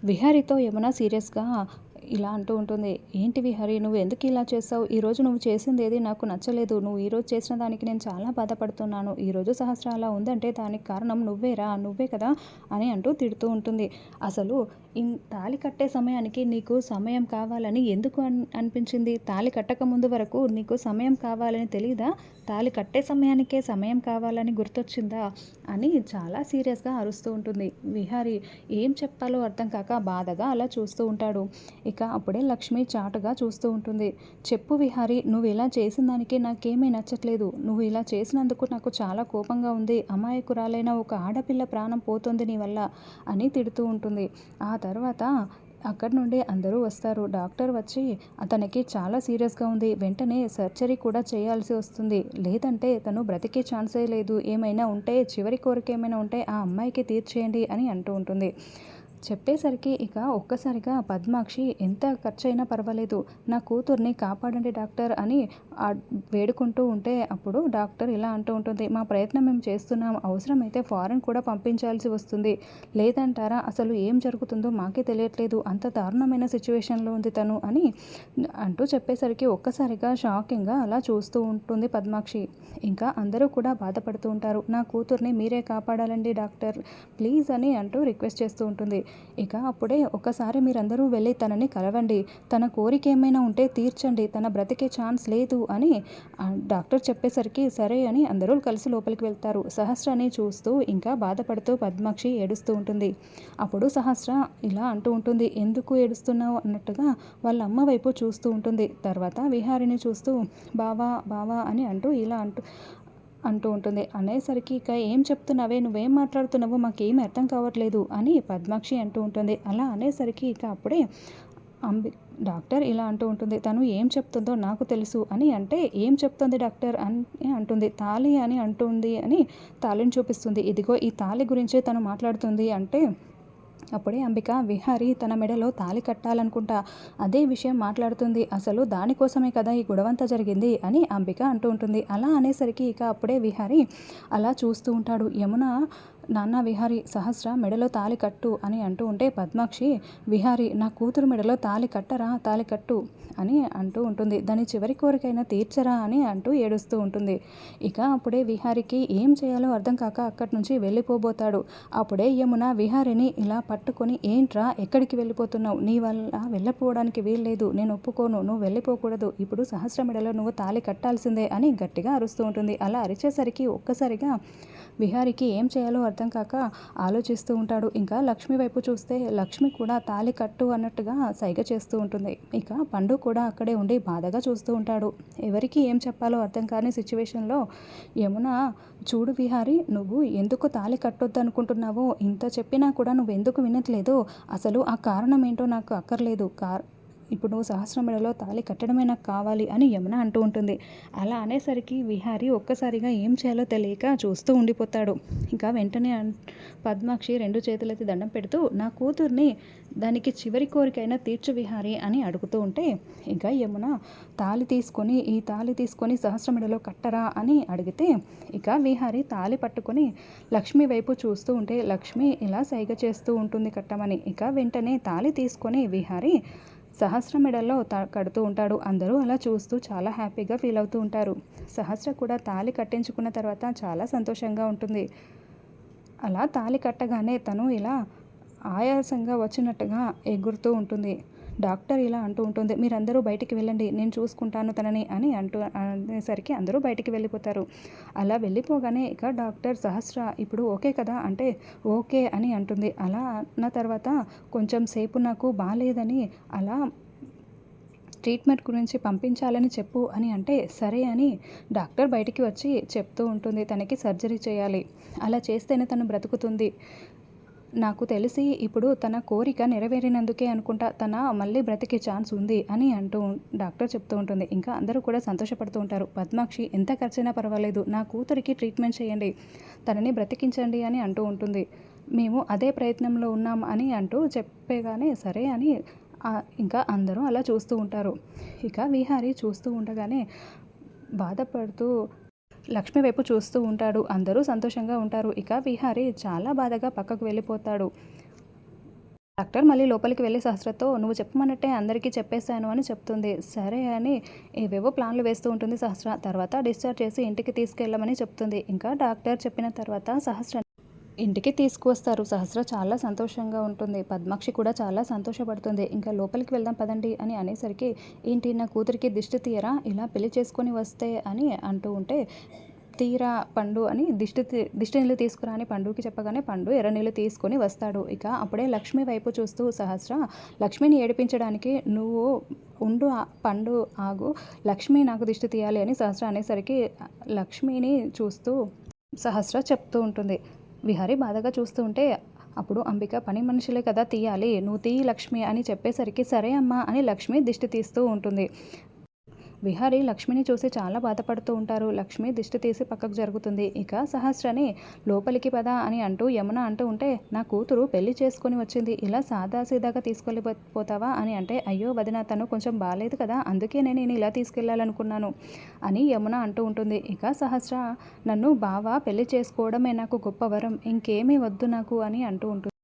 విహారీతో యమున సీరియస్‌గా ఇలా అంటూ ఉంటుంది. "ఏంటి విహారీ, నువ్వు ఎందుకు ఇలా చేసావు? ఈరోజు నువ్వు చేసిందేది నాకు నచ్చలేదు. నువ్వు ఈరోజు చేసిన దానికి నేను చాలా బాధపడుతున్నాను. ఈరోజు సహస్ర అలా ఉందంటే దానికి కారణం నువ్వేరా, నువ్వే కదా" అని అంటూ తిడుతూ ఉంటుంది. "అసలు తాళి కట్టే సమయానికి నీకు సమయం కావాలని ఎందుకు అనిపించింది? తాళి కట్టక ముందు వరకు నీకు సమయం కావాలని తెలీదా? తాళి కట్టే సమయానికే సమయం కావాలని గుర్తొచ్చిందా?" అని చాలా సీరియస్‌గా అరుస్తూ ఉంటుంది. విహారీ ఏం చెప్పాలో అర్థం కాక బాధగా అలా చూస్తూ ఉంటాడు. ఇక అప్పుడే లక్ష్మి చాటుగా చూస్తూ ఉంటుంది. "చెప్పు విహారీ, నువ్వు ఇలా చేసిన దానికి నాకేమీ నచ్చట్లేదు. నువ్వు ఇలా చేసినందుకు నాకు చాలా కోపంగా ఉంది. అమాయకురాలైన ఒక ఆడపిల్ల ప్రాణం పోతుంది నీ వల్ల" అని తిడుతూ ఉంటుంది. ఆ తర్వాత అక్కడి నుండి అందరూ వస్తారు. డాక్టర్ వచ్చి అతనికి చాలా సీరియస్‌గా ఉంది. వెంటనే సర్జరీ కూడా చేయాల్సి వస్తుంది. లేదంటే తను బ్రతికే ఛాన్సే లేదు. ఏమైనా ఉంటే చివరి కోరిక ఏమైనా ఉంటే ఆ అమ్మాయికి తీర్చేయండి అని అంటూ ఉంటుంది. చెప్పేసరికి ఇక ఒక్కసారిగా పద్మాక్షి ఎంత ఖర్చయినా పర్వాలేదు, నా కూతుర్ని కాపాడండి డాక్టర్ అని వేడుకుంటూ ఉంటే అప్పుడు డాక్టర్ ఇలా అంటూ ఉంటుంది. మా ప్రయత్నం మేము చేస్తున్నాం. అవసరమైతే ఫారెన్ కూడా పంపించాల్సి వస్తుంది. లేదంటారా, అసలు ఏం జరుగుతుందో మాకే తెలియట్లేదు. అంత దారుణమైన సిచ్యువేషన్లో ఉంది తను అని అంటూ చెప్పేసరికి ఒక్కసారిగా షాకింగ్గా అలా చూస్తూ ఉంటుంది పద్మాక్షి. ఇంకా అందరూ కూడా బాధపడుతూ ఉంటారు. నా కూతుర్ని మీరే కాపాడాలండి డాక్టర్, ప్లీజ్ అని అంటూ రిక్వెస్ట్ చేస్తూ ఉంటుంది. ఇక అప్పుడే ఒకసారి మీరందరూ వెళ్ళి తనని కలవండి. తన కోరిక ఏమైనా ఉంటే తీర్చండి. తన బ్రతికే ఛాన్స్ లేదు అని డాక్టర్ చెప్పేసరికి సరే అని అందరూ కలిసి లోపలికి వెళ్తారు. సహస్రని చూస్తూ ఇంకా బాధపడుతూ పద్మాక్షి ఏడుస్తూ ఉంటుంది. అప్పుడు సహస్ర ఇలా అంటూ ఉంటుంది. ఎందుకు ఏడుస్తున్నావు అన్నట్టుగా వాళ్ళ అమ్మ వైపు చూస్తూ ఉంటుంది. తర్వాత విహారిని చూస్తూ బావా బావా అని అంటూ ఇలా అంటూ ఉంటుంది. అనేసరికి ఇక ఏం చెప్తున్నావే, నువ్వేం మాట్లాడుతున్నావో మాకేమీ అర్థం కావట్లేదు అని పద్మాక్షి అంటూ ఉంటుంది. అలా అనేసరికి ఇక అప్పుడే అంబి డాక్టర్ ఇలా అంటూ ఉంటుంది. తను ఏం చెప్తుందో నాకు తెలుసు అని అంటే, ఏం చెప్తుంది డాక్టర్ అని అంటుంది. తాళి అని అంటుంది అని తాళిని చూపిస్తుంది. ఇదిగో ఈ తాళి గురించే తను మాట్లాడుతుంది అంటే అప్పుడే అంబిక విహారీ తన మెడలో తాళి కట్టాలనుకుంటా, అదే విషయం మాట్లాడుతుంది. అసలు దానికోసమే కదా ఈ గొడవంతా జరిగింది అని అంబిక అంటూ ఉంటుంది. అలా అనేసరికి ఇక అప్పుడే విహారీ అలా చూస్తూ ఉంటాడు. యమున నాన్న విహారీ, సహస్ర మెడలో తాళి కట్టు అని అంటూ ఉంటే పద్మాక్షి విహారీ నా కూతురు మెడలో తాళి కట్టరా, తాళి కట్టు అని అంటూ ఉంటుంది. దాని చివరి కోరికైనా తీర్చరా అని అంటూ ఏడుస్తూ ఉంటుంది. ఇక అప్పుడే విహారీకి ఏం చేయాలో అర్థం కాక అక్కడి నుంచి వెళ్ళిపోబోతాడు. అప్పుడే యమున విహారిని ఇలా పట్టుకొని ఏంట్రా ఎక్కడికి వెళ్ళిపోతున్నావు, నీ వల్ల వెళ్ళిపోవడానికి వీల్లేదు, నేను ఒప్పుకోను, నువ్వు వెళ్ళిపోకూడదు, ఇప్పుడు సహస్ర మెడలో నువ్వు తాళి కట్టాల్సిందే అని గట్టిగా అరుస్తూ ఉంటుంది. అలా అరిచేసరికి ఒక్కసారిగా విహారీకి ఏం చేయాలో అర్థం కాక ఆలోచిస్తూ ఉంటాడు. ఇంకా లక్ష్మి వైపు చూస్తే లక్ష్మి కూడా తాళి కట్టు అన్నట్టుగా సైగ చేస్తూ ఉంటుంది. ఇక పండు కూడా అక్కడే ఉండి బాధగా చూస్తూ ఉంటాడు. ఎవరికి ఏం చెప్పాలో అర్థం కాని సిచ్యువేషన్లో యమున చూడు విహారీ, నువ్వు ఎందుకు తాళి కట్టొద్దు అనుకుంటున్నావో, ఇంత చెప్పినా కూడా నువ్వు ఎందుకు వినట్లేదో, అసలు ఆ కారణం ఏంటో నాకు అక్కర్లేదు. ఇప్పుడు నువ్వు సహస్ర మెడలో తాళి కట్టడమే నాకు కావాలి అని యమున అంటూ ఉంటుంది. అలా అనేసరికి విహారీ ఒక్కసారిగా ఏం చేయాలో తెలియక చూస్తూ ఉండిపోతాడు. ఇంకా వెంటనే పద్మాక్షి రెండు చేతులెత్తి దండం పెడుతూ నా కూతుర్ని దానికి చివరి కోరికైనా తీర్చు విహారీ అని అడుగుతూ ఉంటే ఇంకా యమున ఈ తాళి తీసుకొని సహస్ర మెడలో కట్టరా అని అడిగితే ఇక విహారీ తాళి పట్టుకొని లక్ష్మి వైపు చూస్తూ ఉంటే లక్ష్మి ఇలా సైగ చేస్తూ ఉంటుంది కట్టమని. ఇక వెంటనే తాళి తీసుకొని విహారీ సహస్ర మెడల్లో కడుతూ ఉంటాడు. అందరూ అలా చూస్తూ చాలా హ్యాపీగా ఫీల్ అవుతూ ఉంటారు. సహస్ర కూడా తాళి కట్టించుకున్న తర్వాత చాలా సంతోషంగా ఉంటుంది. అలా తాళి కట్టగానే తను ఇలా ఆయాసంగా వచ్చినట్టుగా ఎగురుతూ ఉంటుంది. డాక్టర్ ఇలా అంటూ ఉంటుంది. మీరందరూ బయటికి వెళ్ళండి, నేను చూసుకుంటాను తనని అని అనేసరికి అందరూ బయటికి వెళ్ళిపోతారు. అలా వెళ్ళిపోగానే ఇక డాక్టర్ సహస్ర ఇప్పుడు ఓకే కదా అంటే ఓకే అని అంటుంది. అలా అన్న తర్వాత కొంచెం సేపు నాకు బాగాలేదని అలా ట్రీట్మెంట్ గురించి పంపించాలని చెప్పు అని అంటే సరే అని డాక్టర్ బయటికి వచ్చి చెప్తూ ఉంటుంది. తనకి సర్జరీ చేయాలి, అలా చేస్తేనే తను బ్రతుకుతుంది, నాకు తెలిసి ఇప్పుడు తన కోరిక నెరవేరినందుకే అనుకుంటా తన మళ్ళీ బ్రతికే ఛాన్స్ ఉంది అని అంటూ డాక్టర్ చెప్తూ ఉంటుంది. ఇంకా అందరూ కూడా సంతోషపడుతూ ఉంటారు. పద్మాక్షి ఎంత ఖర్చైనా పర్వాలేదు, నా కూతురికి ట్రీట్మెంట్ చేయండి, తనని బ్రతికించండి అని అంటూ ఉంటుంది. మేము అదే ప్రయత్నంలో ఉన్నాం అని అంటూ చెప్పగానే సరే అని ఇంకా అందరూ అలా చూస్తూ ఉంటారు. ఇక విహారీ చూస్తూ ఉండగానే బాధపడుతూ లక్ష్మి వైపు చూస్తూ ఉంటాడు. అందరూ సంతోషంగా ఉంటారు. ఇక విహారీ చాలా బాధగా పక్కకు వెళ్ళిపోతాడు. డాక్టర్ మళ్ళీ లోపలికి వెళ్ళి సహస్రతో నువ్వు చెప్పమన్నట్టే అందరికీ చెప్పేశాను అని చెప్తుంది. సరే అని ఏవేవో ప్లాన్లు వేస్తూ ఉంటుంది సహస్ర. తర్వాత డిశ్చార్జ్ చేసి ఇంటికి తీసుకెళ్ళమని చెప్తుంది. ఇంకా డాక్టర్ చెప్పిన తర్వాత సహస్ర ఇంటికి తీసుకువస్తారు. సహస్ర చాలా సంతోషంగా ఉంటుంది. పద్మాక్షి కూడా చాలా సంతోషపడుతుంది. ఇంకా లోపలికి వెళ్దాం పదండి అని అనేసరికి ఏంటి నా కూతురికి దిష్టి తీయరా ఇలా పెళ్లి చేసుకొని వస్తే అని అంటూ ఉంటే తీరా పండు అని దిష్టి నీళ్ళు తీసుకురా అని పండుకి చెప్పగానే పండు ఎర్ర నీళ్ళు తీసుకొని వస్తాడు. ఇక అప్పుడే లక్ష్మి వైపు చూస్తూ సహస్ర లక్ష్మిని ఏడిపించడానికి నువ్వు ఉండు పండు ఆగు, లక్ష్మి నాకు దిష్టి తీయాలి అని సహస్ర అనేసరికి లక్ష్మిని చూస్తూ సహస్ర చెప్తూ ఉంటుంది. విహారి బాధగా చూస్తూ ఉంటే అప్పుడు అంబిక పని మనుషులే కదా తీయాలి, నువ్వు తీయి లక్ష్మి అని చెప్పేసరికి సరే అమ్మా అని లక్ష్మి దిష్టి తీస్తూ ఉంటుంది. విహారి లక్ష్మిని చూసి చాలా బాధపడుతూ ఉంటారు. లక్ష్మి దిష్టి తీసి పక్కకు జరుగుతుంది. ఇక సహస్రని లోపలికి పద అని అంటూ యమున అంటూ ఉంటే నా కూతురు పెళ్లి చేసుకొని వచ్చింది, ఇలా సాదాసీదాగా తీసుకెళ్ళిపోతావా అని అంటే అయ్యో వదిన తను కొంచెం బాగాలేదు కదా అందుకే నేను ఇలా తీసుకెళ్ళాలనుకున్నాను అని యమున అంటూ ఉంటుంది. ఇక సహస్ర నన్ను బావ పెళ్లి చేసుకోవడమే నాకు గొప్ప వరం, ఇంకేమీ వద్దు నాకు అని అంటూ ఉంటుంది.